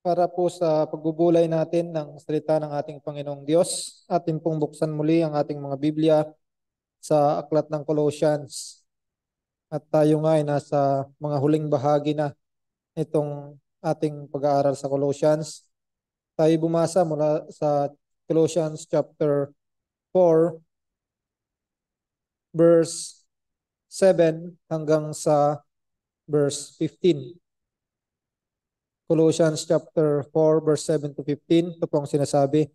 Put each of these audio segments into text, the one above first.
Para po sa pagbubulay natin ng salita ng ating Panginoong Diyos, atin pong buksan muli ang ating mga Biblia sa aklat ng Colossians. At tayo nga ay nasa mga huling bahagi na itong ating pag-aaral sa Colossians. Tayo bumasa mula sa Colossians chapter 4, verse 7 hanggang sa verse 15. Colossians chapter 4, verse 7 to 15. Ito po ang sinasabi.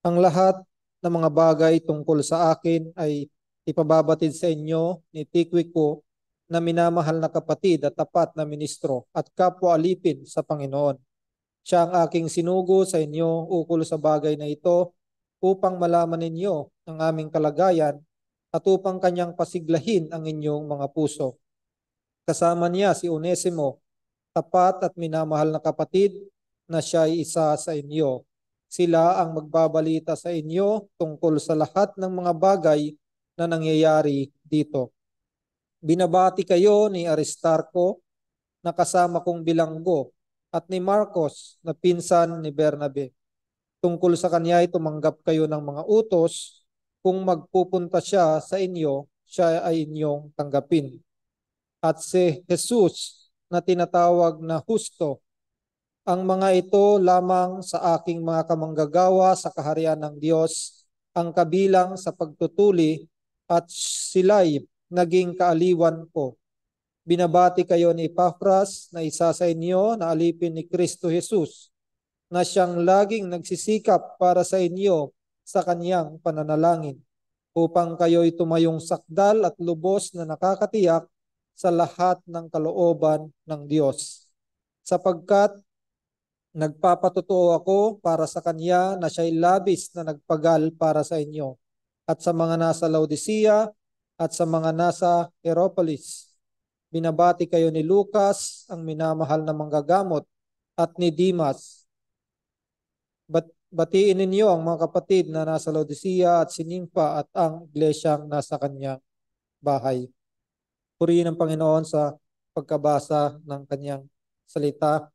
Ang lahat ng mga bagay tungkol sa akin ay ipababatid sa inyo ni Tikwico na minamahal na kapatid at tapat na ministro at kapwa alipin sa Panginoon. Siya ang aking sinugo sa inyo ukol sa bagay na ito upang malaman ninyo ang aming kalagayan at upang kanyang pasiglahin ang inyong mga puso. Kasama niya si Onesimo, tapat at minamahal na kapatid na siya ay isa sa inyo. Sila ang magbabalita sa inyo tungkol sa lahat ng mga bagay na nangyayari dito. Binabati kayo ni Aristarco na kasama kong bilanggo at ni Marcos na pinsan ni Bernabe. Tungkol sa kanya ay tumanggap kayo ng mga utos. Kung magpupunta siya sa inyo, siya ay inyong tanggapin. At si Jesus na tinatawag na husto, ang mga ito lamang sa aking mga kamanggagawa sa kaharian ng Diyos, ang kabilang sa pagtutuli at sila'y naging kaaliwan ko. Binabati kayo ni Epaphras na isa sa inyo na alipin ni Kristo Jesus, na siyang laging nagsisikap para sa inyo sa kanyang pananalangin, upang kayo'y tumayong sakdal at lubos na nakakatiyak sa lahat ng kalooban ng Diyos. Sapagkat nagpapatotoo ako para sa kanya na siya'y labis na nagpagal para sa inyo at sa mga nasa Laodicea at sa mga nasa Hierapolis. Binabati kayo ni Lucas, ang minamahal na manggagamot, at ni Dimas. Batiin ninyo ang mga kapatid na nasa Laodicea at si Nympha at ang iglesyang nasa kanyang bahay. Purihin ang Panginoon sa pagkabasa ng kanyang salita.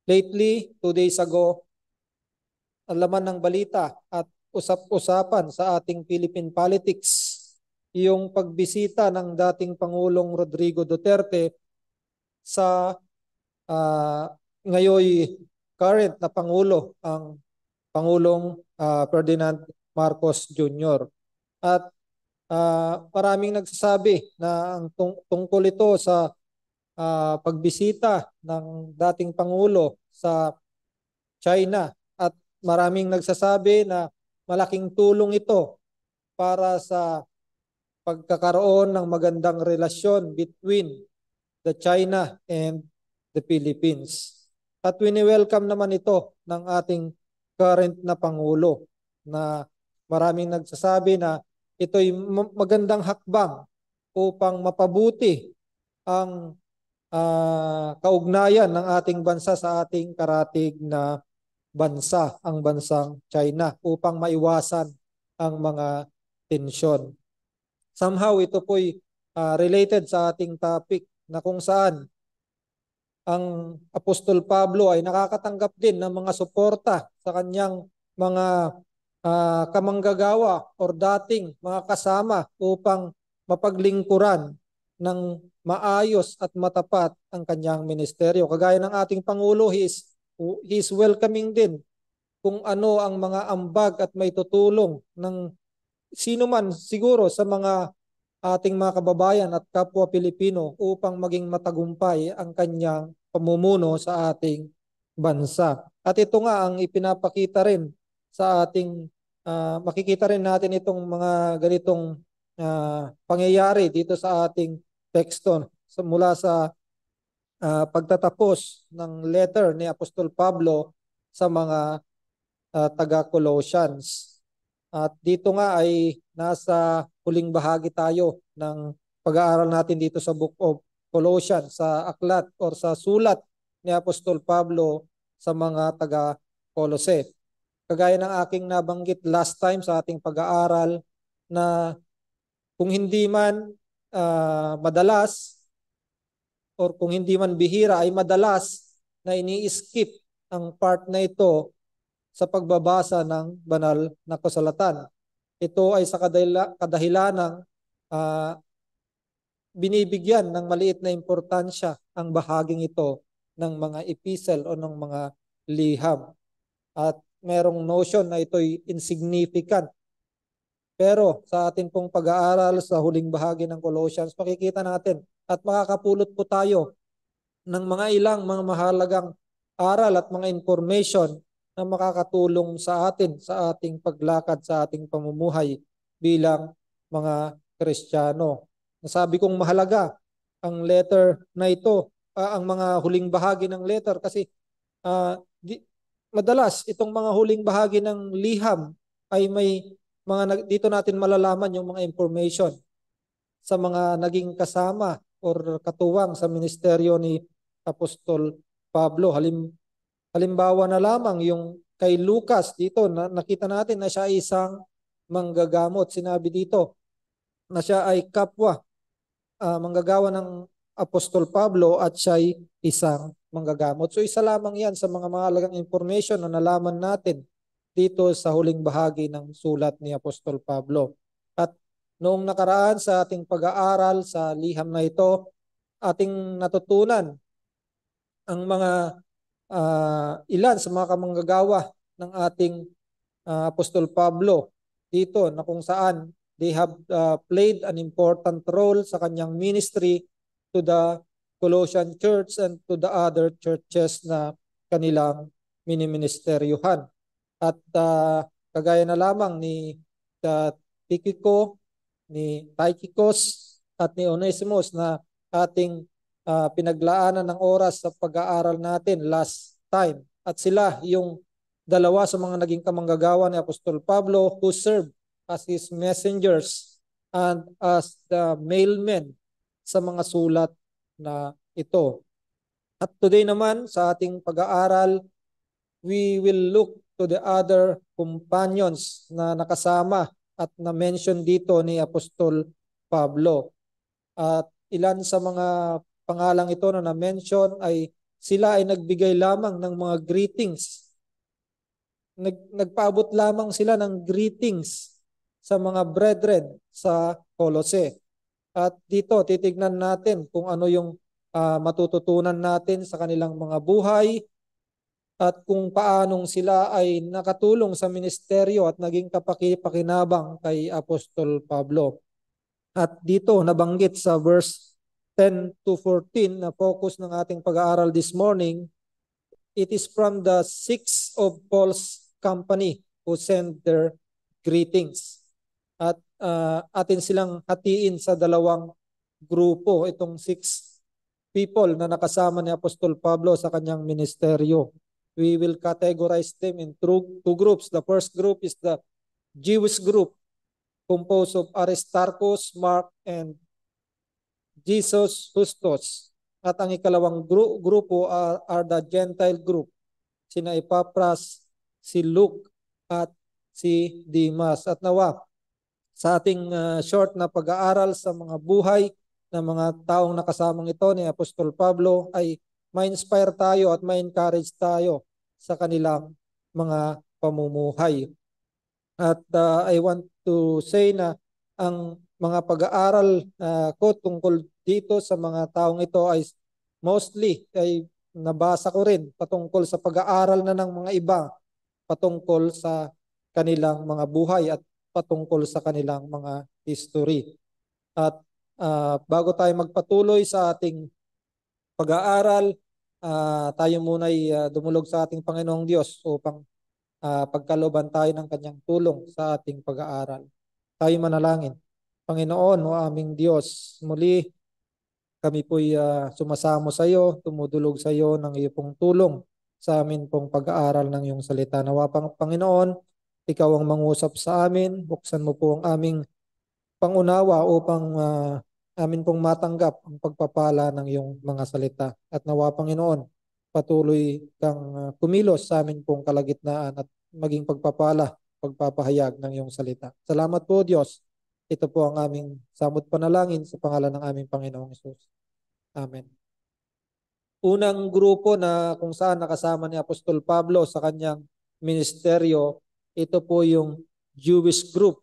Lately, 2 days ago, ang laman ng balita at usap-usapan sa ating Philippine politics, yung pagbisita ng dating Pangulong Rodrigo Duterte sa ngayoy current na Pangulo, ang Pangulong Ferdinand Marcos Jr. At maraming nagsasabi na ang tungkol ito sa pagbisita ng dating Pangulo sa China, at maraming nagsasabi na malaking tulong ito para sa pagkakaroon ng magandang relasyon between the China and the Philippines. At wini-welcome naman ito ng ating current na Pangulo, na maraming nagsasabi na ito'y magandang hakbang upang mapabuti ang kaugnayan ng ating bansa sa ating karatig na bansa, ang bansang China, upang maiwasan ang mga tensyon. Somehow ito po'y related sa ating topic na kung saan ang Apostol Pablo ay nakakatanggap din ng mga suporta sa kanyang mga kamanggagawa or dating mga kasama upang mapaglingkuran ng maayos at matapat ang kanyang ministeryo. Kagaya ng ating Pangulo, he is welcoming din kung ano ang mga ambag at may tutulong ng sino man siguro sa mga ating mga kababayan at kapwa Pilipino upang maging matagumpay ang kanyang pamumuno sa ating bansa. At ito nga ang ipinapakita rin sa ating, makikita rin natin itong mga ganitong pangyayari dito sa ating teksto mula sa pagtatapos ng letter ni Apostol Pablo sa mga taga-Colossians. At dito nga ay nasa huling bahagi tayo ng pag-aaral natin dito sa Book of Colossians, sa aklat or sa sulat ni Apostol Pablo sa mga taga-Colose. Kagaya ng aking nabanggit last time sa ating pag-aaral, na kung hindi man madalas or kung hindi man bihira ay madalas na ini-skip ang part na ito sa pagbabasa ng banal na kasulatan. Ito ay sa kadahilan ng binibigyan ng maliit na importansya ang bahaging ito ng mga epistle o ng mga liham. At merong notion na ito'y insignificant. Pero sa atin pong pag-aaral sa huling bahagi ng Colossians, makikita natin at makakapulot po tayo ng mga ilang mga mahalagang aral at mga information na makakatulong sa atin sa ating paglakad sa ating pamumuhay bilang mga Kristiyano. Nasabi kong mahalaga ang letter na ito, ang mga huling bahagi ng letter kasi madalas itong mga huling bahagi ng liham ay may dito natin malalaman yung mga information sa mga naging kasama or katuwang sa ministeryo ni Apostol Pablo. Halimbawa na lamang yung kay Lucas dito, nakita natin na siya ay isang manggagamot. Sinabi dito na siya ay kapwa manggagawa ng Apostol Pablo at siya ay isang manggagamot. So isa lamang yan sa mga mahalagang information na nalaman natin dito sa huling bahagi ng sulat ni Apostol Pablo. At noong nakaraan sa ating pag-aaral sa liham na ito, ating natutunan ang mga ilan sa mga kamanggagawa ng ating Apostol Pablo dito na kung saan they have played an important role sa kanyang ministry to the Colossian church and to the other churches na kanilang miniministeryuhan. At kagaya na lamang ni Tychicus, ni Tychicus at ni Onesimus na ating pinaglaanan ng oras sa pag-aaral natin last time. At sila yung dalawa sa mga naging kamanggagawa ni Apostol Pablo who served as his messengers and as the mailmen sa mga sulat na ito. At today naman sa ating pag-aaral, we will look to the other companions na nakasama at na-mention dito ni Apostol Pablo. At ilan sa mga pangalang ito na na-mention ay sila ay nagbigay lamang ng mga greetings. Nagpaabot lamang sila ng greetings sa mga brethren sa Colossae. At dito titignan natin kung ano yung matututunan natin sa kanilang mga buhay at kung paanong sila ay nakatulong sa ministeryo at naging kapakipakinabang kay Apostol Pablo. At dito nabanggit sa verse 10 to 14 na focus ng ating pag-aaral this morning, it is from the 6 of Paul's company who send their greetings. At atin silang hatiin sa dalawang grupo, itong 6 people na nakasama ni Apostol Pablo sa kanyang ministeryo. We will categorize them in two groups. The first group is the Jewish group composed of Aristarchus, Mark, and Jesus Justus. At ang ikalawang grupo are the Gentile group. Sina Epaphras, si Luke, at si Demas. At nawa, sa ating short na pag-aaral sa mga buhay ng mga taong nakasamang ito ni Apostol Pablo ay ma-inspire tayo at ma-encourage tayo sa kanilang mga pamumuhay. At I want to say na ang mga pag-aaral ko tungkol dito sa mga taong ito ay mostly ay nabasa ko rin patungkol sa pag-aaral na ng mga iba patungkol sa kanilang mga buhay at patungkol sa kanilang mga history. At bago tayo magpatuloy sa ating pag-aaral, tayo muna ay dumulog sa ating Panginoong Diyos upang pagkalooban tayo ng kanyang tulong sa ating pag-aaral. Tayo manalangin. Panginoon, o aming Diyos, muli kami po'y sumasamo sa iyo, tumudulog sa iyo ng iyong pong tulong sa amin pong pag-aaral ng iyong salita. Nawa Panginoon, ikaw ang mangusap sa amin, buksan mo po ang aming pangunawa upang amin pong matanggap ang pagpapala ng iyong mga salita. At nawa Panginoon, patuloy kang kumilos sa amin pong kalagitnaan at maging pagpapahayag ng iyong salita. Salamat po Diyos. Ito po ang aming samot panalangin sa pangalan ng aming Panginoong Hesus. Amen. unang grupo na kung saan nakasama ni Apostol Pablo sa kanyang ministeryo, ito po yung Jewish group.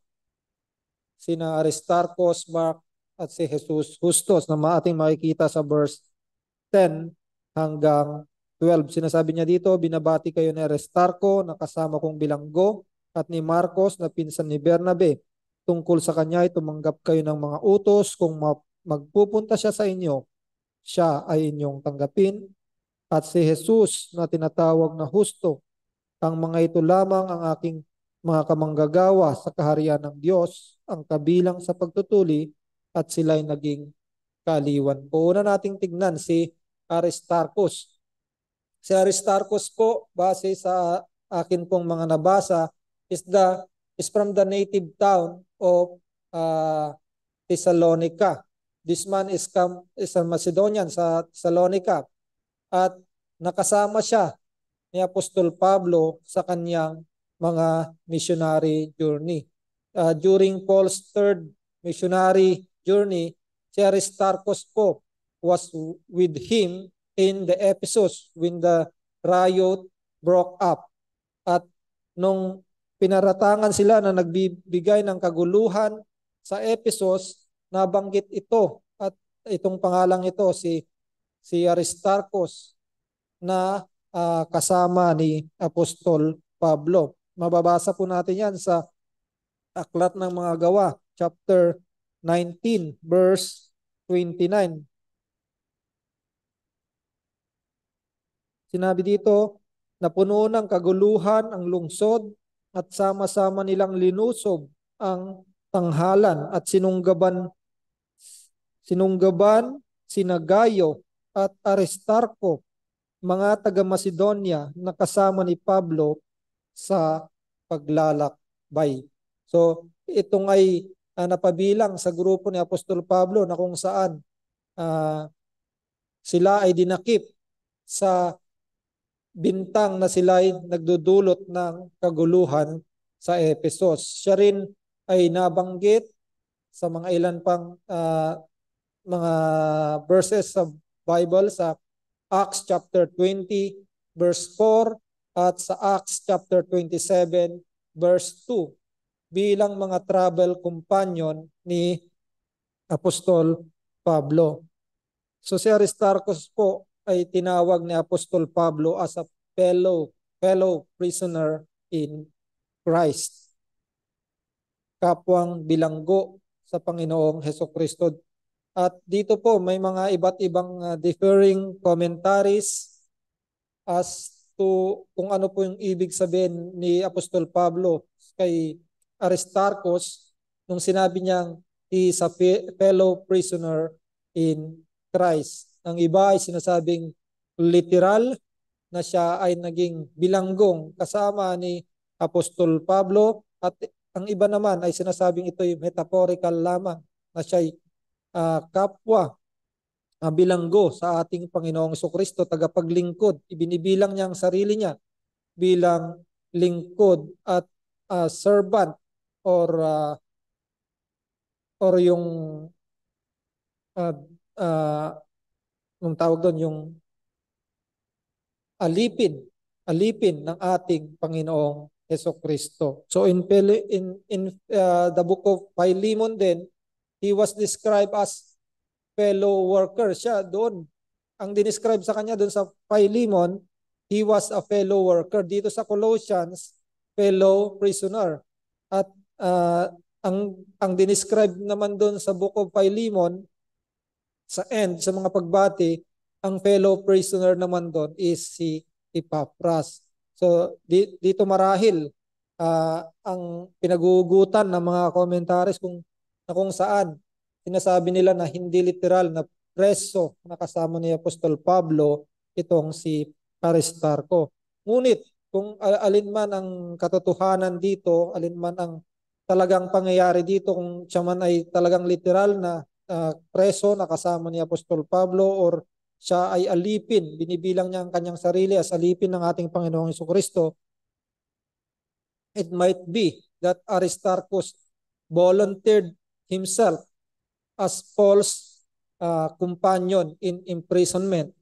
Sina Aristarchus, Mark, at si Jesus Justus na ating makikita sa verse 10 hanggang 12. Sinasabi niya dito, binabati kayo ni Aristarco na kasama kong bilanggo at ni Marcos na pinsan ni Bernabe. Tungkol sa kanya ay tumanggap kayo ng mga utos. Kung magpupunta siya sa inyo, siya ay inyong tanggapin. At si Jesus na tinatawag na Husto, ang mga ito lamang ang aking mga kamanggagawa sa kaharian ng Diyos, ang kabilang sa pagtutuli, at sila'y naging kaliwan po. Una nating tignan si Aristarchus. Si Aristarchus po, base sa akin pong mga nabasa, is from the native town of Thessalonica. This man is a Macedonian sa Thessalonica at nakasama siya ni Apostol Pablo sa kanyang mga missionary journey. During Paul's third missionary journey, si Aristarchus po was with him in the Ephesus when the riot broke up. At nung pinaratangan sila na nagbibigay ng kaguluhan sa Ephesus, nabanggit ito at itong pangalang ito si Aristarchus na kasama ni Apostol Pablo. Mababasa po natin yan sa Aklat ng Mga Gawa, chapter 19, verse 29. Sinabi dito, napuno ng kaguluhan ang lungsod at sama-sama nilang linusob ang tanghalan at sinunggaban sina Gayo at Aristarco, mga taga-Macedonia na kasama ni Pablo sa paglalakbay. So itong ay napabilang sa grupo ni Apostol Pablo na kung saan sila ay dinakip sa bintang na sila ay nagdudulot ng kaguluhan sa Ephesus. Siya rin ay nabanggit sa mga ilan pang mga verses sa Bible sa Acts chapter 20 verse 4 at sa Acts chapter 27 verse 2 bilang mga travel companion ni Apostol Pablo. So si Aristarchus po ay tinawag ni Apostol Pablo as a fellow prisoner in Christ. Kapwang bilanggo sa Panginoong Hesukristo. At dito po may mga iba't ibang differing commentaries as to kung ano po yung ibig sabihin ni Apostol Pablo kay Aristarchus nung sinabi niyang he is a fellow prisoner in Christ. Ang iba ay sinasabing literal na siya ay naging bilanggong kasama ni Apostol Pablo at ang iba naman ay sinasabing ito ay metaphorical lamang na siya ay kapwa bilanggo sa ating Panginoong Jesucristo, tagapaglingkod. Ibinibilang niya ang sarili niya bilang lingkod at servant or yung nung tawag doon yung alipin ng ating Panginoong Jesucristo. So in the book of Philemon then, he was described as fellow worker. Siya doon, ang dinescribe sa kanya doon sa Philemon, he was a fellow worker. Dito sa Colossians, fellow prisoner. At ang dinescribe naman doon sa book of Philemon, sa end, sa mga pagbati, ang fellow prisoner naman doon is si Epaphras. So dito marahil ang pinagugutan ng mga komentaris kung saan sinasabi nila na hindi literal na preso na kasama ni Apostol Pablo itong si Aristarco. Ngunit kung alin man ang katotohanan dito, alin man ang talagang pangyayari dito, kung siya man ay talagang literal na preso na kasama ni Apostol Pablo or siya ay alipin, binibilang niya ang kanyang sarili as alipin ng ating Panginoong Jesucristo, it might be that Aristarchus volunteered himself as Paul's companion in imprisonment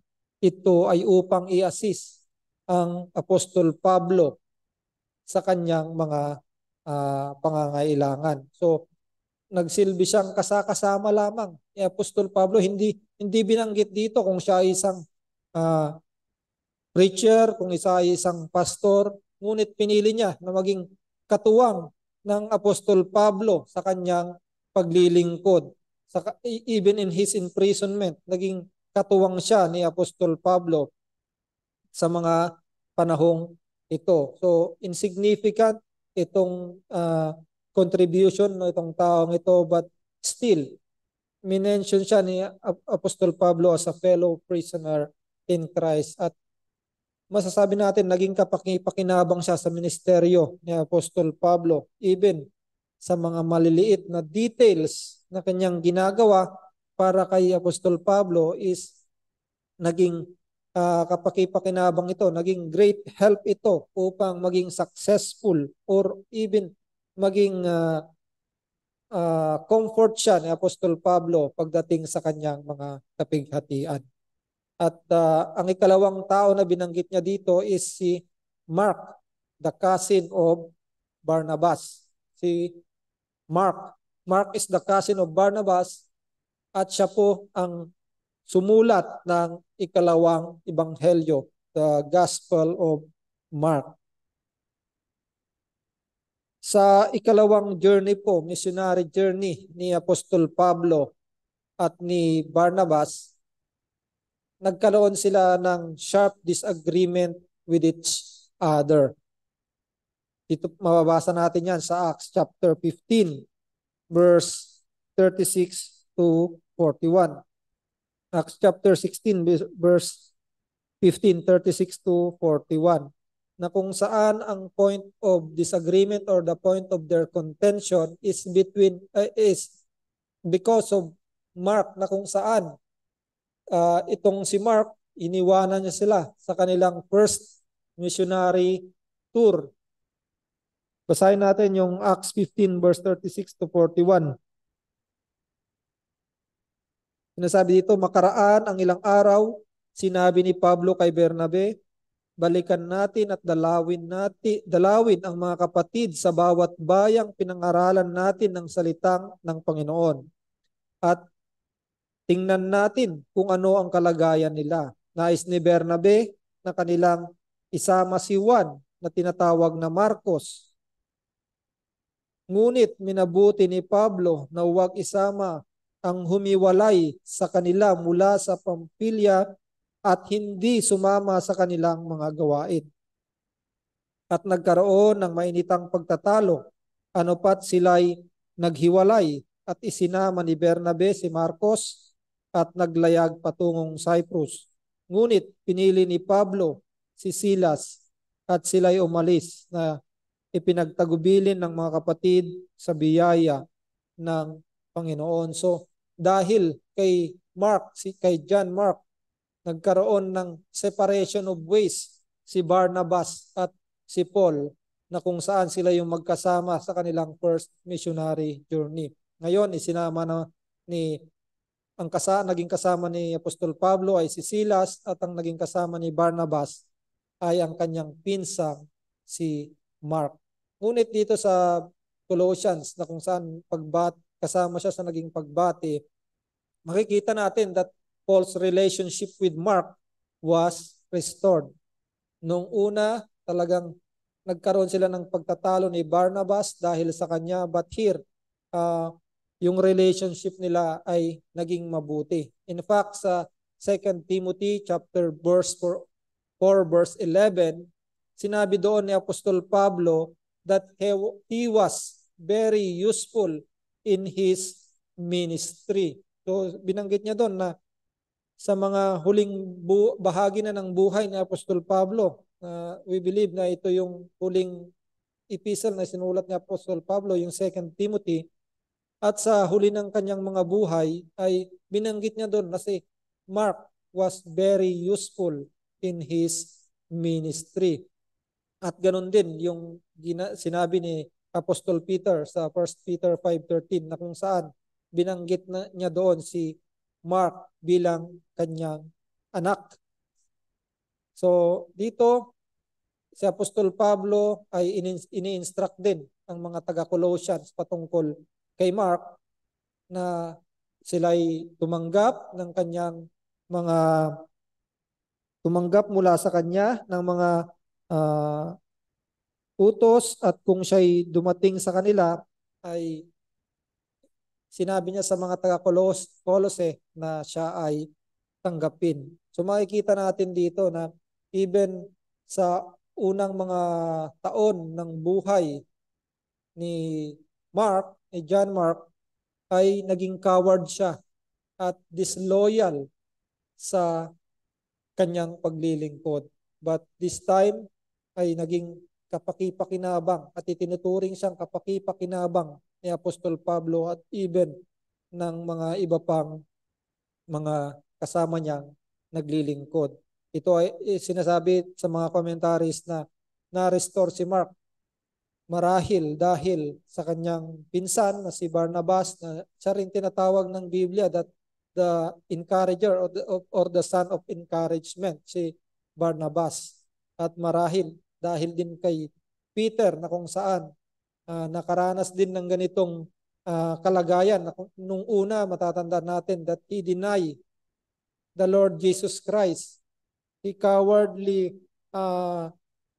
ito ay upang i-assist ang Apostol Pablo sa kanyang mga pangangailangan. So, nagsilbi siyang kasama lamang ni Apostol Pablo. Hindi binanggit dito kung siya ay isang ah, preacher, kung isa ay isang pastor, ngunit pinili niya na maging katuwang ng Apostol Pablo sa kanyang paglilingkod. Even in his imprisonment, naging katuwang siya ni Apostol Pablo sa mga panahong ito. So, insignificant itong contribution no itong taong ito, but still minention siya ni Apostol Pablo as a fellow prisoner in Christ, at masasabi natin naging kapakipakinabang siya sa ministeryo ni Apostol Pablo, even sa mga maliliit na details na kanyang ginagawa para kay Apostol Pablo is naging kapakipakinabang ito, naging great help ito upang maging successful or even maging comfort siya ni Apostol Pablo pagdating sa kanyang mga kapighatian. At ang ikalawang tao na binanggit niya dito is si Mark, the cousin of Barnabas. Si Mark. Mark is the cousin of Barnabas at siya po ang sumulat ng ikalawang ebanghelyo, the Gospel of Mark. Sa ikalawang journey po, missionary journey ni Apostol Pablo at ni Barnabas, nagkaroon sila ng sharp disagreement with each other. Dito mababasa natin yan sa Acts chapter 15, verse 36 to 41. Acts chapter 16, verse 15, 36 to 41. Na kung saan ang point of disagreement or the point of their contention is because of Mark, na kung saan itong si Mark, iniwanan niya sila sa kanilang first missionary tour. Basahin natin yung Acts 15 verse 36 to 41. Sinasabi dito, makaraan ang ilang araw, sinabi ni Pablo kay Bernabe, balikan natin at dalawin ang mga kapatid sa bawat bayang pinangaralan natin ng salitang ng Panginoon. At tingnan natin kung ano ang kalagayan nila. Nais ni Bernabe na kanilang isama si Juan na tinatawag na Marcos. Ngunit minabuti ni Pablo na huwag isama ang humiwalay sa kanila mula sa Pampilya at hindi sumama sa kanilang mga gawain. At nagkaroon ng mainitang pagtatalo, ano pat sila'y naghiwalay at isinama ni Bernabe si Marcos at naglayag patungong Cyprus. Ngunit pinili ni Pablo si Silas at sila'y umalis na ipinagtagubilin ng mga kapatid sa biyaya ng Panginoon. So dahil kay John Mark, nagkaroon ng separation of ways si Barnabas at si Paul, na kung saan sila yung magkasama sa kanilang first missionary journey. Ngayon, isinama na naging kasama ni Apostol Pablo ay si Silas, at ang naging kasama ni Barnabas ay ang kanyang pinsang si Mark. Ngunit dito sa Colossians, na kung saan kasama siya sa naging pagbati, makikita natin that Paul's relationship with Mark was restored. Noong una, talagang nagkaroon sila ng pagtatalo ni Barnabas dahil sa kanya, but here, yung relationship nila ay naging mabuti. In fact, sa 2 Timothy chapter 4 verse 11, sinabi doon ni Apostol Pablo that he was very useful in his ministry. So binanggit niya doon na sa mga huling bahagi na ng buhay ni Apostol Pablo, we believe na ito yung huling epistle na sinulat ni Apostol Pablo, yung 2 Timothy. At sa huli ng kanyang mga buhay ay binanggit niya doon na si Mark was very useful in his ministry. At ganoon din yung sinabi ni Apostol Peter sa 1 Peter 5:13, na kung saan binanggit niya doon si Mark bilang kanyang anak. So dito, si Apostol Pablo ay ini-instruct din ang mga taga-Colossians patungkol kay Mark na sila'y mga tumanggap mula sa kanya ng mga ah, utos, at kung siya'y dumating sa kanila ay sinabi niya sa mga taga-Colose na siya ay tanggapin. So makikita natin dito na even sa unang mga taon ng buhay ni ni John Mark, ay naging coward siya at disloyal sa kanyang paglilingkod. But this time ay naging kapaki-pakinabang at itinuturing siyang kapaki-pakinabang ni Apostol Pablo at even ng mga iba pang mga kasama niyang naglilingkod. Ito ay sinasabi sa mga commentaries na na-restore si Mark marahil dahil sa kanyang pinsan na si Barnabas, na siya rin tinatawag ng Biblia that the encourager or the son of encouragement, si Barnabas. At marahil dahil din kay Peter na kung saan nakaranas din ng ganitong kalagayan na nung una matatandaan natin that he denied the Lord Jesus Christ. He cowardly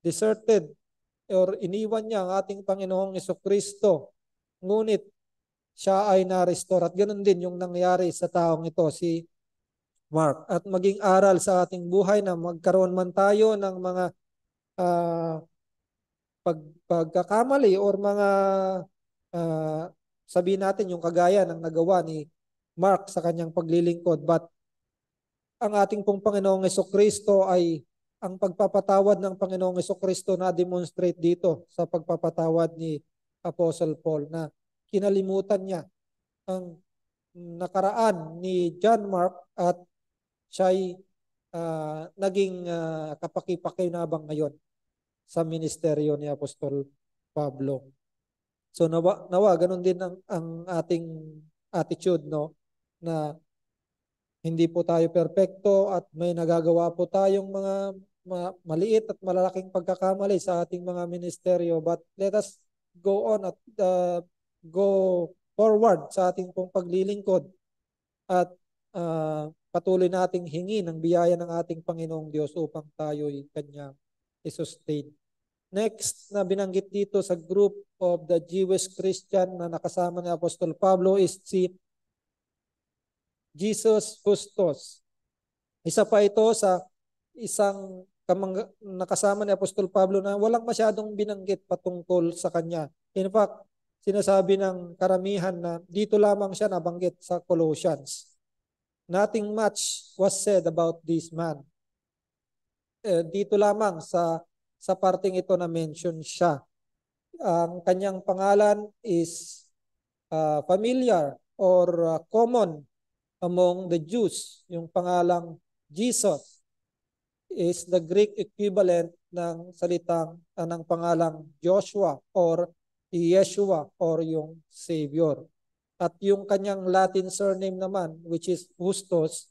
deserted or iniwan niya ang ating Panginoong Jesucristo. Ngunit siya ay na-restore. At ganoon din yung nangyari sa taong ito, si Mark. At maging aral sa ating buhay na magkaroon man tayo ng mga uh, pagkakamali or mga uh, sabihin natin yung kagaya ng nagawa ni Mark sa kanyang paglilingkod. But ang ating pong Panginoong Jesucristo ay ang pagpapatawad ng Panginoong Jesucristo na demonstrate dito sa pagpapatawad ni Apostle Paul, na kinalimutan niya ang nakaraan ni John Mark at siya'y naging kapaki-pakinabang ngayon sa ministeryo ni Apostol Pablo. So nawa ganun din ang ating attitude, no, na hindi po tayo perpekto at may nagagawa po tayong mga maliit at malalaking pagkakamali sa ating mga ministeryo, but let us go on at go forward sa ating pong paglilingkod at patuloy nating hingi ng biyaya ng ating Panginoong Diyos upang tayo'y kanyang i-sustain. Next na binanggit dito sa group of the Jewish Christian na nakasama ni Apostol Pablo is si Jesus Justus. Isa pa ito sa isang nakasama ni Apostol Pablo na walang masyadong binanggit patungkol sa kanya. In fact, sinasabi ng karamihan na dito lamang siya nabanggit sa Colossians. Nothing much was said about this man. Dito lamang sa parting ito na mention siya. Ang kanyang pangalan is familiar or common among the Jews. Yung pangalang Jesus is the Greek equivalent ng salitang ng pangalang Joshua or Yeshua or yung Savior. At yung kanyang Latin surname naman, which is Justus,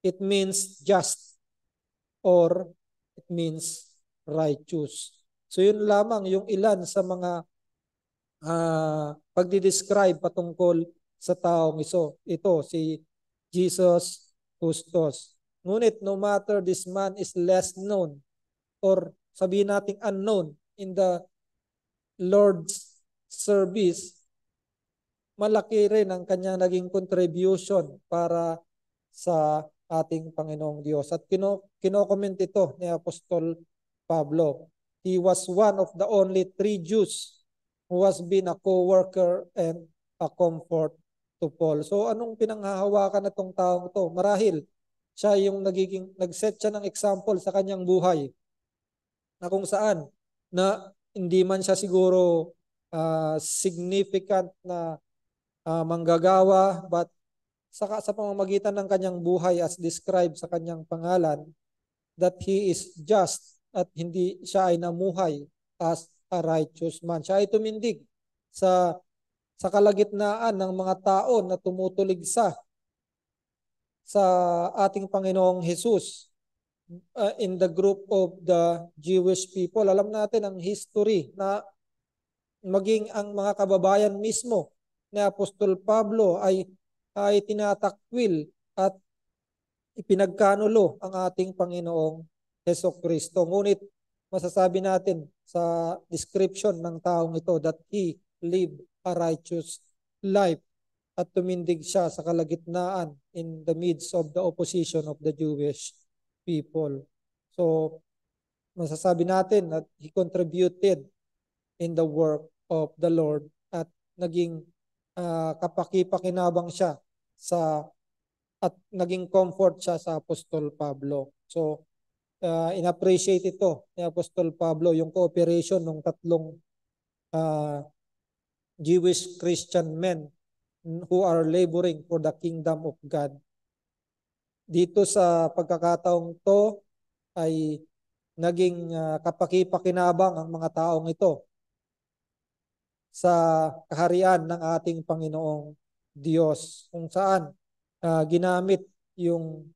it means just or it means righteous. So yun lamang yung ilan sa mga pagdidescribe patungkol sa taong ito, si Jesus Justus. Ngunit no matter this man is less known or sabihin nating unknown in the Lord's service, malaki rin ang kanyang naging contribution para sa ating Panginoong Diyos. At kino-comment ito ni Apostol Pablo. He was one of the only 3 Jews who has been a co-worker and a comfort to Paul. So anong pinanghahawakan na itong taong ito? Marahil siya yung nag-set siya ng example sa kanyang buhay na kung saan na hindi man siya siguro significant na manggagawa, but sa pamamagitan ng kanyang buhay as described sa kanyang pangalan, that he is just at hindi siya ay namuhay as a righteous man. Siya ay tumindig sa kalagitnaan ng mga tao na tumutulig sa ating Panginoong Hesus. in the group of the Jewish people. Alam natin ang history na maging ang mga kababayan mismo ni Apostol Pablo ay tinatakwil at ipinagkanulo ang ating Panginoong Hesukristo. Ngunit masasabi natin sa description ng taong ito that he lived a righteous life at tumindig siya sa kalagitnaan in the midst of the opposition of the Jewish people. So, masasabi natin that he contributed in the work of the Lord at naging kapaki-pakinabang siya at naging comfort siya sa Apostol Pablo. So, in-appreciate ito ni Apostol Pablo, yung cooperation ng tatlong Jewish Christian men who are laboring for the kingdom of God. Dito sa pagkakataong to ay naging kapaki-pakinabang ang mga taong ito sa kaharian ng ating Panginoong Diyos, kung saan ginamit yung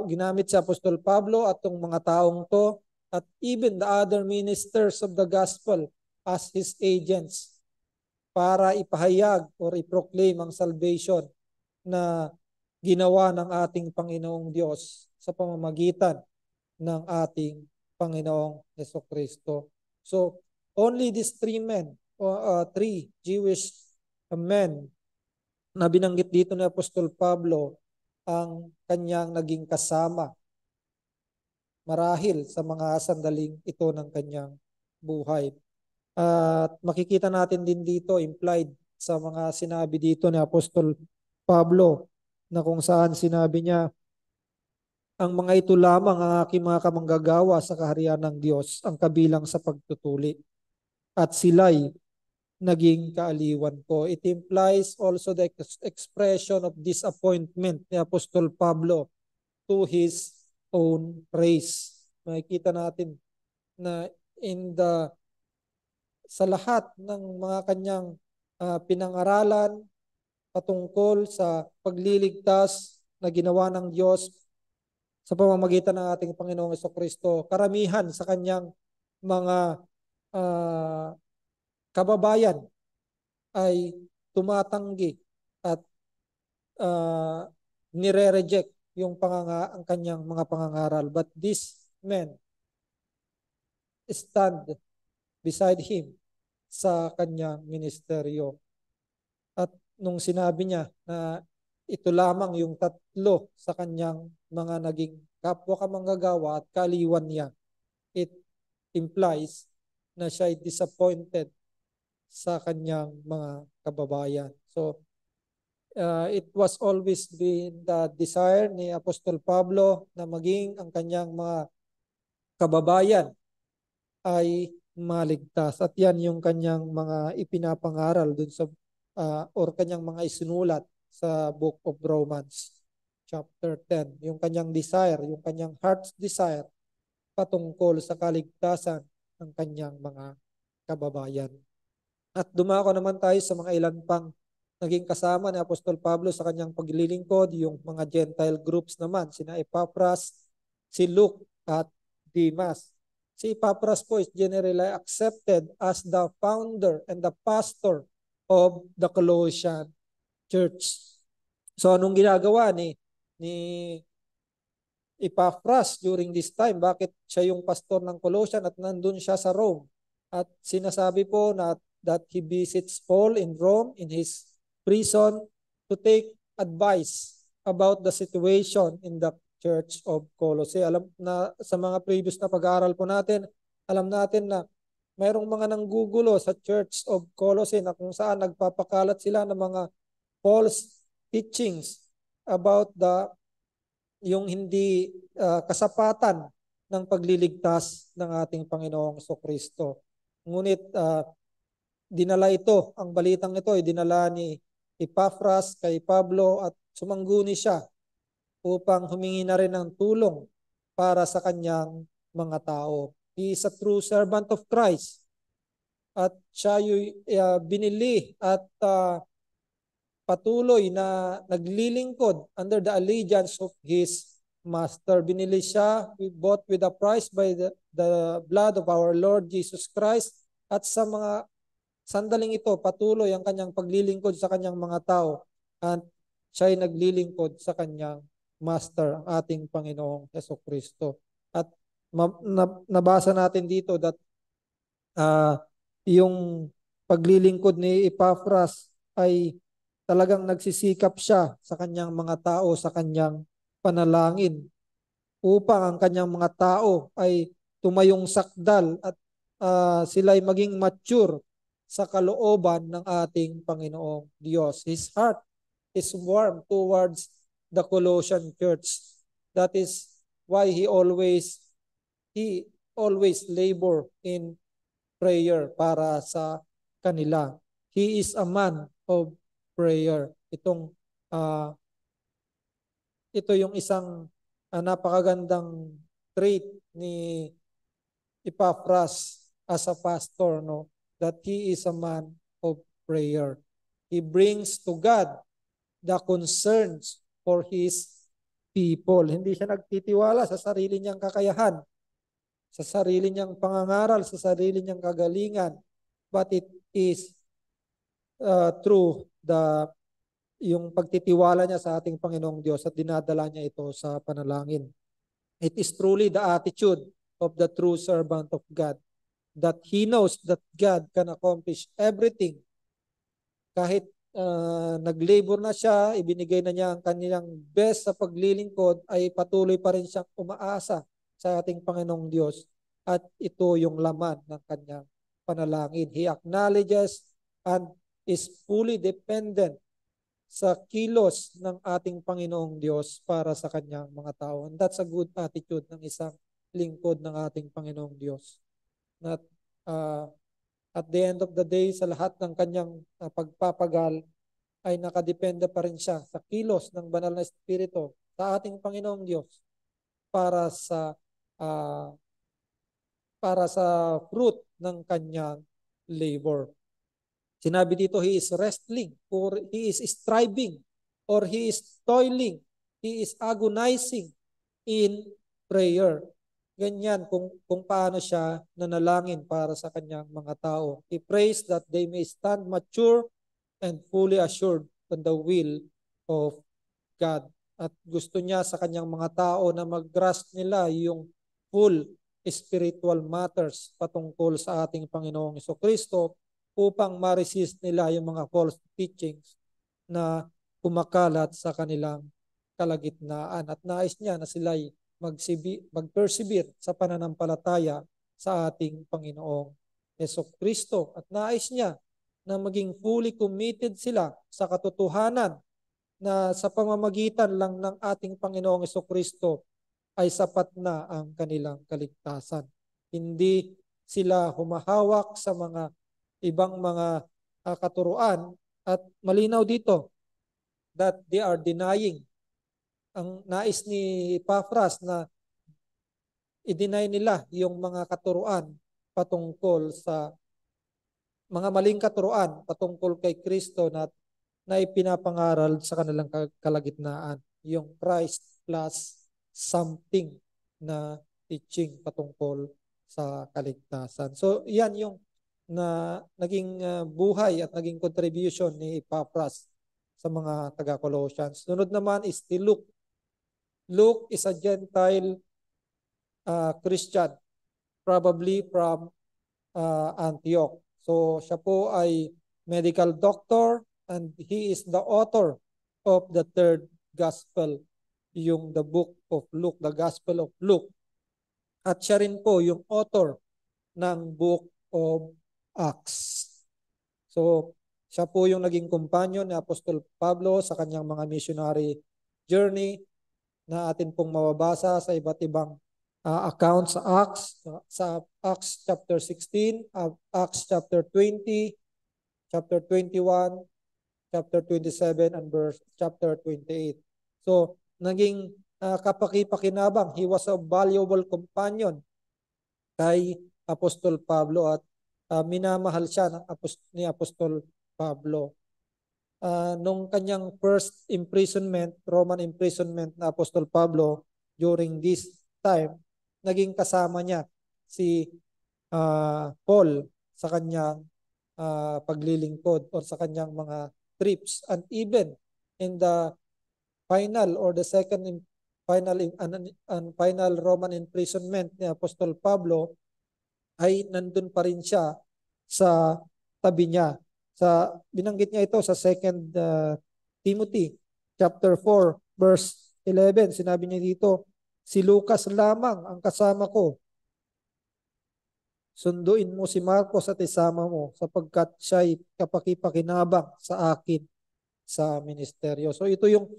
ginamit si Apostol Pablo at yung mga taong to at even the other ministers of the gospel as his agents para ipahayag or i-proclaim ang salvation na ginawa ng ating Panginoong Diyos sa pamamagitan ng ating Panginoong Hesukristo. So, only these three Jewish men na binanggit dito ni Apostol Pablo ang kanyang naging kasama marahil sa mga sandaling ito ng kanyang buhay. At makikita natin din dito implied sa mga sinabi dito ni Apostol Pablo na kung saan sinabi niya, ang mga ito lamang ang aking mga kamanggagawa sa kaharian ng Diyos, ang kabilang sa pagtutuli. At sila'y naging kaaliwan ko. It implies also the expression of disappointment ni Apostol Pablo to his own race. Makikita natin na sa lahat ng mga kanyang pinangaralan patungkol sa pagliligtas na ginawa ng Diyos sa pamamagitan ng ating Panginoong Hesukristo, karamihan sa kanyang mga kababayan ay tumatanggi at nire-reject ang kanyang mga pangangaral. But these men stand beside him sa kanyang ministeryo. At nung sinabi niya na ito lamang yung tatlo sa kanyang mga naging kapwa kamanggagawa at kaaliwan niya, it implies na siya ay disappointed sa kanyang mga kababayan. So, it was always been the desire ni Apostol Pablo na maging ang kanyang mga kababayan ay maligtas. At yan yung kanyang mga ipinapangaral dun sa or kanyang mga isinulat sa Book of Romans chapter 10. Yung kanyang desire, yung kanyang heart's desire patungkol sa kaligtasan ng kanyang mga kababayan. At dumako naman tayo sa mga ilan pang naging kasama ni Apostol Pablo sa kanyang paglilingkod, yung mga Gentile groups naman, sina Epaphras, si Luke at Demas. Si Epaphras po is generally accepted as the founder and the pastor of the Colossian church. So anong ginagawa ni Epaphras during this time? Bakit siya yung pastor ng Colossian at nandun siya sa Rome? At sinasabi po na that he visits Paul in Rome in his prison to take advice about the situation in the Church of Colossae. Alam na sa mga previous na pag-aaral po natin, alam natin na mayroong mga nanggugulo sa Church of Colossae na kung saan nagpapakalat sila ng mga false teachings about yung hindi kasapatan ng pagliligtas ng ating Panginoong Kristo. Ngunit dinala ito, ang balitang ito ay dinala ni Epaphras kay Pablo at sumangguni siya upang humingi na rin ng tulong para sa kanyang mga tao. He is a true servant of Christ at siya binili at patuloy na naglilingkod under the allegiance of his master. Binili siya, we bought with a price by the blood of our Lord Jesus Christ. At sa mga sandaling ito, patuloy ang kanyang paglilingkod sa kanyang mga tao. At siya'y naglilingkod sa kanyang master, ang ating Panginoong Jesucristo. At nabasa natin dito that yung paglilingkod ni Epaphras ay talagang nagsisikap siya sa kanyang mga tao, sa kanyang panalangin upang ang kanyang mga tao ay tumayong sakdal at sila'y maging mature sa kalooban ng ating Panginoong Diyos. His heart is warm towards the Colossian church. That is why he always labor in prayer para sa kanila. He is a man of prayer. Ito yung isang napakagandang trait ni Epaphras as a pastor, no? That he is a man of prayer. He brings to God the concerns for his people. Hindi siya nagtitiwala sa sarili niyang kakayahan, sa sarili niyang pangangaral, sa sarili niyang kagalingan, but it is through yung pagtitiwala niya sa ating Panginoong Diyos at dinadala niya ito sa panalangin. It is truly the attitude of the true servant of God, that he knows that God can accomplish everything. Kahit nag-labor na siya, ibinigay na niya ang kanilang best sa paglilingkod, ay patuloy pa rin siyang umaasa sa ating Panginoong Diyos. At ito yung laman ng kanyang panalangin. He acknowledges and is fully dependent sa kilos ng ating Panginoong Diyos para sa kanyang mga tao. And that's a good attitude ng isang lingkod ng ating Panginoong Diyos. At at the end of the day, sa lahat ng kanyang pagpapagal, ay nakadepende pa rin siya sa kilos ng banal na Espiritu sa ating Panginoong Diyos para sa fruit ng kanyang labor. Sinabi dito, he is wrestling, or he is striving, or he is toiling, he is agonizing in prayer. Ganyan kung paano siya nanalangin para sa kanyang mga tao. He prays that they may stand mature and fully assured on the will of God. At gusto niya sa kanyang mga tao na mag-grasp nila yung full spiritual matters patungkol sa ating Panginoong Jesucristo upang ma-resist nila yung mga false teachings na kumakalat sa kanilang kalagitnaan. At nais niya na sila'y mag-persevere sa pananampalataya sa ating Panginoong Jesucristo. At nais niya na maging fully committed sila sa katotohanan na sa pamamagitan lang ng ating Panginoong Jesucristo ay sapat na ang kanilang kaligtasan. Hindi sila humahawak sa mga ibang mga katuruan, at malinaw dito that they are denying. Ang nais ni Epaphras na i-deny nila yung mga katuruan patungkol sa mga maling katuruan patungkol kay Kristo na ipinapangaral sa kanilang kalagitnaan. Yung Christ plus something na teaching patungkol sa kaligtasan. So yan yung na naging buhay at naging contribution ni Epaphras sa mga taga-Colossians. Sunod naman is si Luke. Luke is a Gentile Christian, probably from Antioch. So siya po ay medical doctor and he is the author of the third gospel, yung the book of Luke, the Gospel of Luke. At siya rin po yung author ng book of Acts. So, siya po yung naging kumpanyon ni Apostol Pablo sa kanyang mga missionary journey na atin pong mababasa sa iba't ibang accounts sa Acts. Sa Acts chapter 16, Acts chapter 20, chapter 21, chapter 27, and chapter 28. So, naging kapaki-pakinabang. He was a valuable companion kay Apostol Pablo at minamahal siya ni Apostol Pablo. Nung kanyang first imprisonment, Roman imprisonment na Apostol Pablo, during this time, naging kasama niya si Paul sa kanyang paglilingkod or sa kanyang mga trips, and even in the final or the second final Roman imprisonment ni Apostol Pablo, ay nandun pa rin siya sa tabi niya. Binanggit niya ito sa 2 Timothy chapter 4 verse 11. Sinabi niya dito, si Lucas lamang ang kasama ko. Sunduin mo si Marcos at isama mo sapagkat siya'y kapakipakinabang sa akin sa ministeryo. So ito yung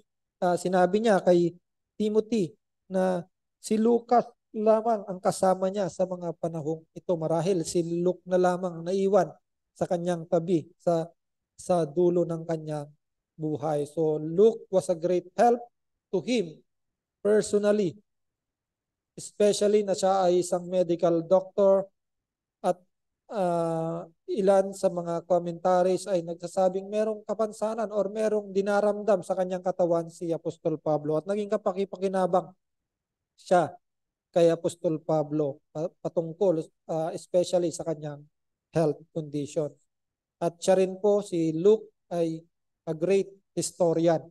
sinabi niya kay Timothy na si Lucas lamang ang kasama niya sa mga panahong ito. Marahil si Luke na lamang ang naiwan sa kanyang tabi sa dulo ng kanyang buhay. So Luke was a great help to him personally, especially na siya ay isang medical doctor, at ilan sa mga commentaries ay nagsasabing merong kapansanan or merong dinaramdam sa kanyang katawan si Apostol Pablo at naging kapakipakinabang siya kay Apostol Pablo patungkol especially sa kanyang health condition. At siya rin po, si Luke, ay a great historian.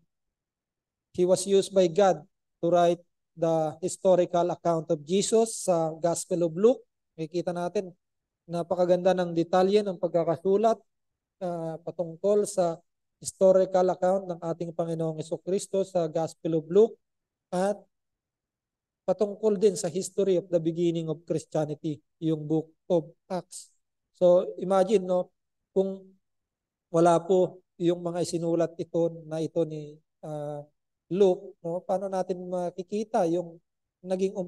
He was used by God to write the historical account of Jesus sa Gospel of Luke. Makikita natin, napakaganda ng detalye ng pagkakasulat patungkol sa historical account ng ating Panginoong Jesucristo sa Gospel of Luke at patungkol din sa history of the beginning of Christianity, yung Book of Acts. So imagine, no, kung wala po yung mga isinulat ito ni Luke, no, paano natin makikita yung naging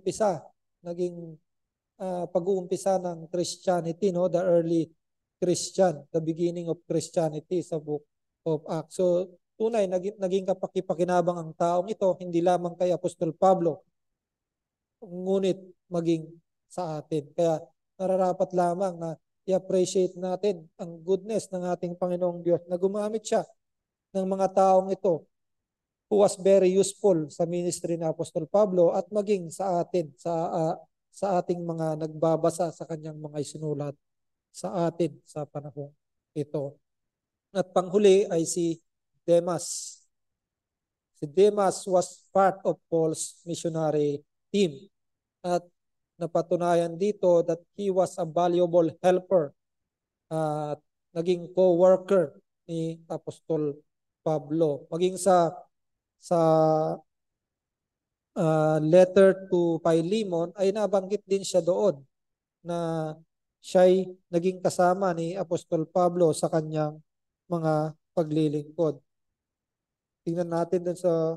pag-uumpisa ng Christianity, no, the early Christian, the beginning of Christianity sa Book of Acts. So tunay naging kapakipakinabang ang taong ito, hindi lamang kay Apostol Pablo, ngunit maging sa atin. Kaya nararapat lamang na i-appreciate natin ang goodness ng ating Panginoong Diyos na gumamit siya ng mga taong ito who was very useful sa ministry ni Apostol Pablo at maging sa atin, sa ating mga nagbabasa sa kanyang mga isinulat sa atin sa panahon ito. At panghuli ay si Demas. Si Demas was part of Paul's missionary team at napatunayan dito that he was a valuable helper at naging co-worker ni Apostol Pablo. Maging sa letter to Philemon ay nabanggit din siya doon na siya'y naging kasama ni Apostol Pablo sa kanyang mga paglilingkod. Tingnan natin dun sa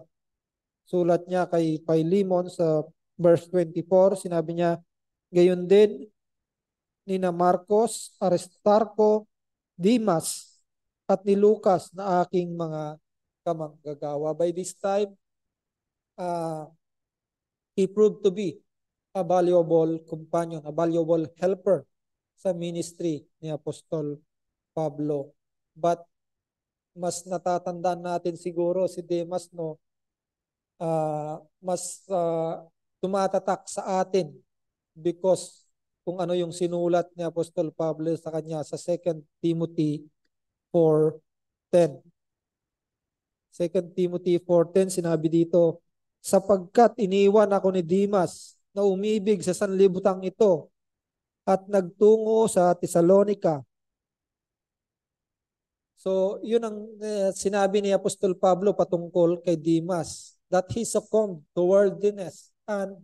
sulat niya kay Philemon sa verse 24, sinabi niya, gayon din nina Marcos, Aristarco, Dimas, at ni Lucas na aking mga kamanggagawa. By this time, he proved to be a valuable companion, a valuable helper sa ministry ni Apostol Pablo. But mas natatandaan natin siguro si Demas, no, mas tumatatak sa atin because kung ano yung sinulat ni Apostol Pablo sa kanya sa 2 Timothy 4:10. 2 Timothy 4:10, sinabi dito, sapagkat iniwan ako ni Demas na umibig sa sanlibutan ito at nagtungo sa Thessalonica. So, yun ang sinabi ni Apostol Pablo patungkol kay Demas, that he succumbed to worldliness and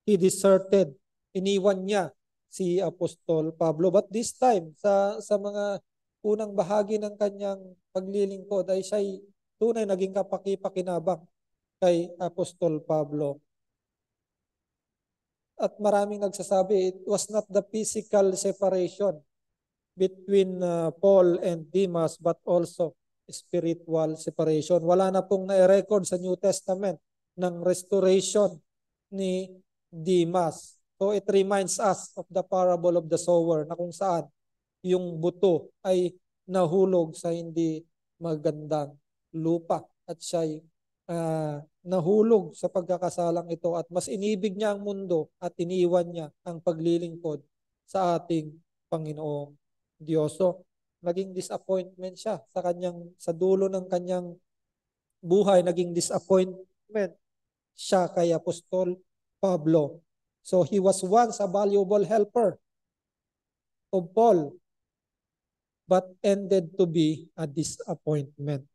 he deserted. Iniwan niya si Apostol Pablo. But this time, sa mga unang bahagi ng kanyang paglilingkod ay siya'y tunay naging kapakipakinabang kay Apostol Pablo. At maraming nagsasabi, it was not the physical separation between Paul and Demas, but also spiritual separation. Wala na pong na-record sa New Testament ng restoration ni Demas. So it reminds us of the parable of the sower na kung saan yung buto ay nahulog sa hindi magandang lupa at siya'y nahulog sa pagkakasalang ito at mas inibig niya ang mundo at iniwan niya ang paglilingkod sa ating Panginoong Diyos. So, naging disappointment siya sa dulo ng kanyang buhay, naging disappointment siya kay Apostol Pablo. So, he was once a valuable helper of Paul, but ended to be a disappointment.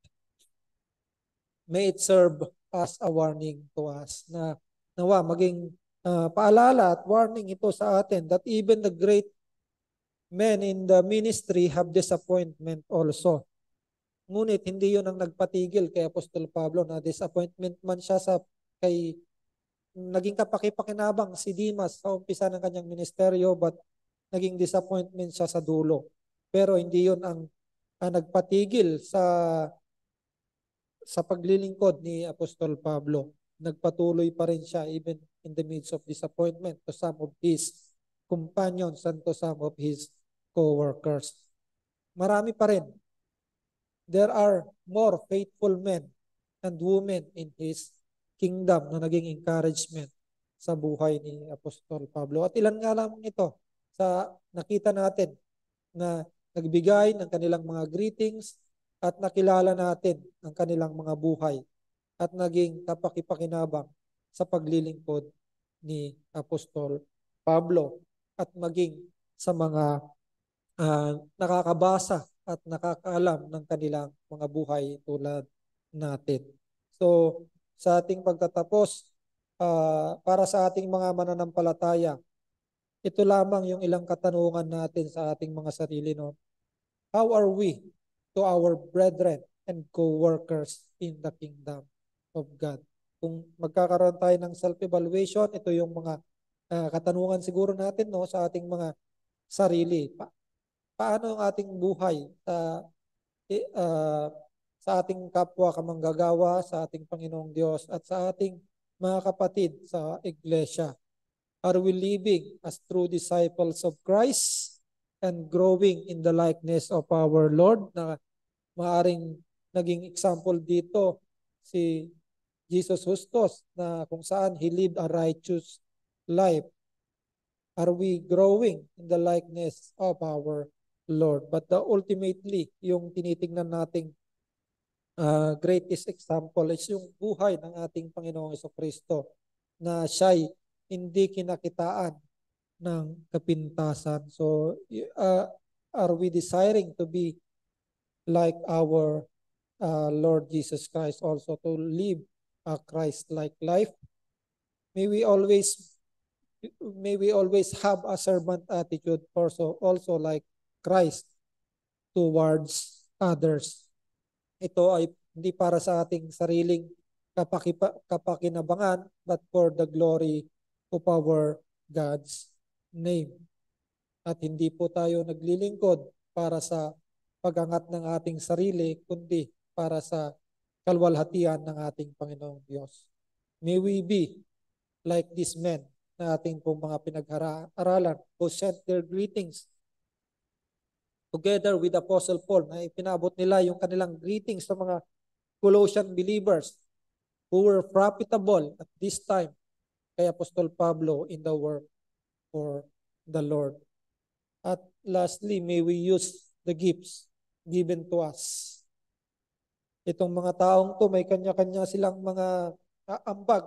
May it serve as a warning to us na nawa maging paalala at warning ito sa atin that even the great men in the ministry have disappointment also. Ngunit hindi yun ang nagpatigil kay Apostol Pablo, na disappointment man siya naging kapaki-pakinabang si Dimas sa umpisa ng kanyang ministeryo, but naging disappointment siya sa dulo. Pero hindi yun ang nagpatigil sa paglilingkod ni Apostol Pablo. Nagpatuloy pa rin siya even in the midst of disappointment to some of his companions and to some of his co-workers. Marami pa rin. There are more faithful men and women in his kingdom na naging encouragement sa buhay ni Apostol Pablo. At ilan nga lamang ito sa nakita natin na nagbigay ng kanilang mga greetings at nakilala natin ang kanilang mga buhay at naging kapakipakinabang sa paglilingkod ni Apostol Pablo at maging sa mga nakakabasa at nakakaalam ng kanilang mga buhay tulad natin. So, sa ating pagtatapos, para sa ating mga mananampalataya, ito lamang yung ilang katanungan natin sa ating mga sarili. No? How are we to our brethren and co-workers in the kingdom of God? Kung magkakaroon tayo ng self-evaluation, ito yung mga katanungan siguro natin, no, sa ating mga sarili. Paano ang ating buhay sa ating kapwa kamanggagawa, sa ating Panginoong Diyos, at sa ating mga kapatid sa iglesia? Are we living as true disciples of Christ and growing in the likeness of our Lord? Na maaring naging example dito si Jesus Justus, na kung saan he lived a righteous life. Are we growing in the likeness of our Lord? But ultimately, yung tinitingnan nating greatest example is yung buhay ng ating Panginoong Jesucristo, na siya'y hindi kinakitaan ng kapintasan. So, are we desiring to be like our Lord Jesus Christ, also to live a Christ-like life? May we always have a servant attitude, also like Christ towards others. Ito ay hindi para sa ating sariling kapakinabangan, but for the glory of our God's name. At hindi po tayo naglilingkod para sa pagangat ng ating sarili, kundi para sa kalwalhatian ng ating Panginoong Diyos. May we be like these men na ating pong mga pinag-aralan who sent their greetings together with Apostle Paul, na ipinabot nila yung kanilang greetings sa mga Colossian believers who were profitable at this time kay Apostol Pablo in the work for the Lord. At lastly, may we use the gifts given to us. Itong mga taong to, may kanya-kanya silang mga ambag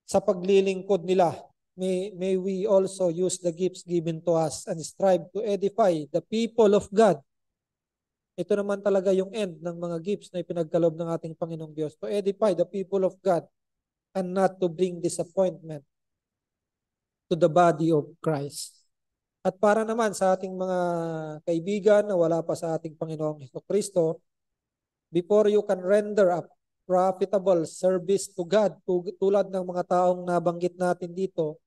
sa paglilingkod nila. May we also use the gifts given to us and strive to edify the people of God. Ito naman talaga yung end ng mga gifts na ipinagkaloob ng ating Panginoong Diyos, to edify the people of God and not to bring disappointment to the body of Christ. At para naman sa ating mga kaibigan na wala pa sa ating Panginoong Jesucristo, before you can render a profitable service to God, tulad ng mga taong nabanggit natin dito,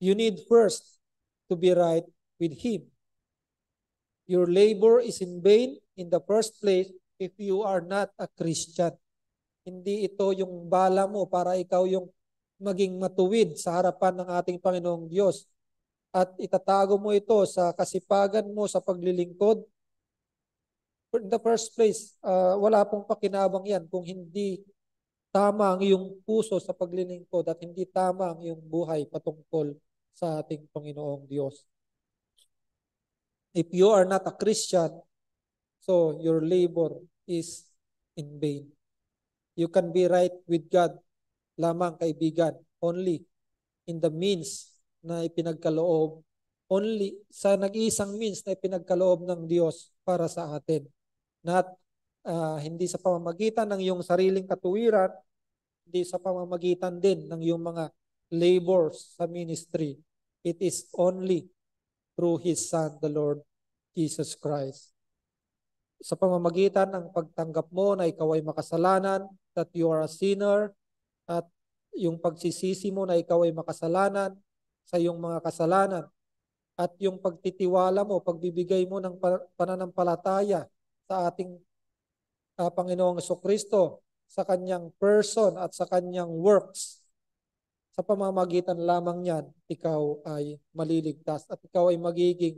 you need first to be right with Him. Your labor is in vain in the first place if you are not a Christian. Hindi ito yung bala mo para ikaw yung maging matuwid sa harapan ng ating Panginoong Diyos at itatago mo ito sa kasipagan mo sa paglilingkod In the first place, wala pong pakinabang yan kung hindi tama ang iyong puso sa paglilingkod at hindi tama ang iyong buhay patungkol sa ating Panginoong Diyos. If you are not a Christian, so your labor is in vain. You can be right with God lamang, kaibigan, only in the means na ipinagkaloob, only sa nag-iisang means na ipinagkaloob ng Diyos para sa atin. Not hindi sa pamamagitan ng iyong sariling katuwiran, hindi sa pamamagitan din ng iyong mga labors sa ministry. It is only through His Son, the Lord Jesus Christ. Sa pamamagitan ng pagtanggap mo na ikaw ay makasalanan, that you are a sinner, at yung pagsisisi mo na ikaw ay makasalanan sa iyong mga kasalanan, at yung pagtitiwala mo, pagbibigay mo ng pananampalataya sa ating Panginoong Jesucristo, sa kanyang person at sa kanyang works, sa pamamagitan lamang niyan, ikaw ay maliligtas at ikaw ay magiging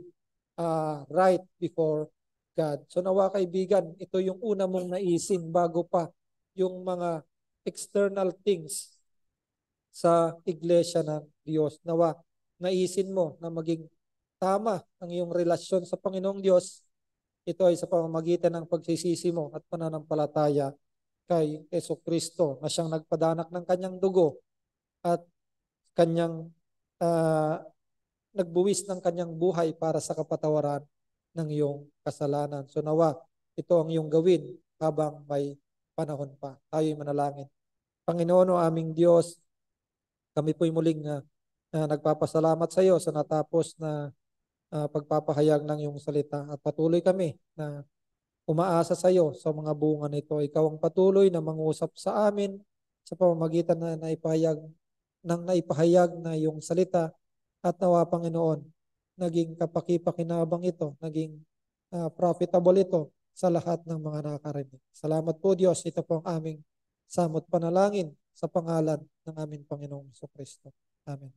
right before God. So nawa kaibigan, ito yung una mong naisin bago pa yung mga external things sa iglesia ng Diyos. Nawa naisin mo na maging tama ang iyong relasyon sa Panginoong Diyos. Ito ay sa pamamagitan ng pagsisisi mo at pananampalataya kay Jesucristo na siyang nagpadanak ng kanyang dugo at kanyang nagbuwis ng kanyang buhay para sa kapatawaran ng iyong kasalanan. So nawa, ito ang iyong gawin habang may panahon pa. Tayo'y manalangin. Panginoon o aming Diyos, kami po'y muling nagpapasalamat sa iyo sa natapos na pagpapahayag ng iyong salita at patuloy kami na umaasa sa iyo sa mga bunga nito. Ikaw ang patuloy na mangusap sa amin sa pamamagitan na naipahayag na iyong salita at nawa Panginoon, naging kapakipakinabang ito, naging profitable ito sa lahat ng mga nakakarinig. Salamat po Diyos, ito po ang aming samot panalangin sa pangalan ng aming Panginoong Jesucristo. Amen.